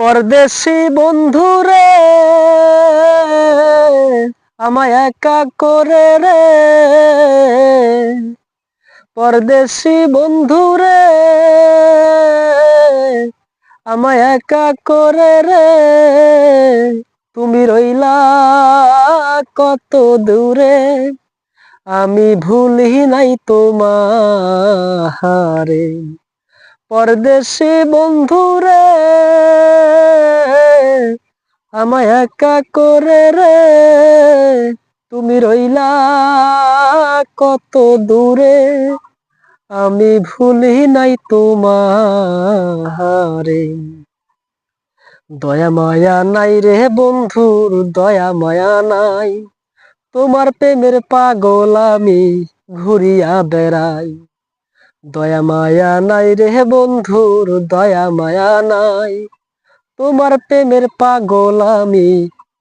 পরদেশি বন্ধুরে আমায় একা করে রে, পরদেশি বন্ধুরে আমায় একা করে রে, তুমি রইলা কত দূরে, আমি ভুলি নাই তোমারে। পরদেশি বন্ধুরে আমায় একা করে রে, তুমি রইলা কত দূরে, আমি ভুলি নাই তোমারে। দয়া মায়া নাই রে বন্ধুর, দয়া মায়া নাই, তোমার প্রেমের পাগল আমি ঘুরিয়া বেড়াই। দয়া মায়া নাই রে বন্ধুর, দয়া মায়া নাই, তোমার প্রেমের পাগল আমি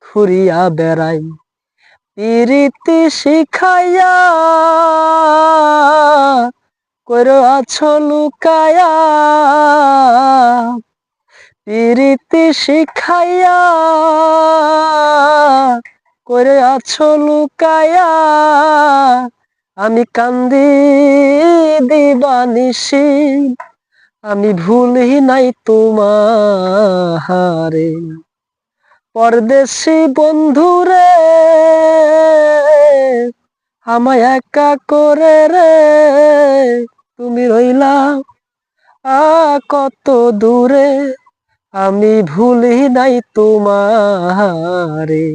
ঘুরিয়া বেড়াই। পিরিতি শিখাইয়া কইরো আছো লুকায়া, পিরিতি শিখাইয়া কইরো আছো লুকায়া, আমি কান্দি দিবানিশি, আমি ভুলি নাই তোমারে। পরদেশি বন্ধুরে আমায় একা করে রে, তুমি রইলা কত দূরে, আমি ভুলি নাই তোমারে।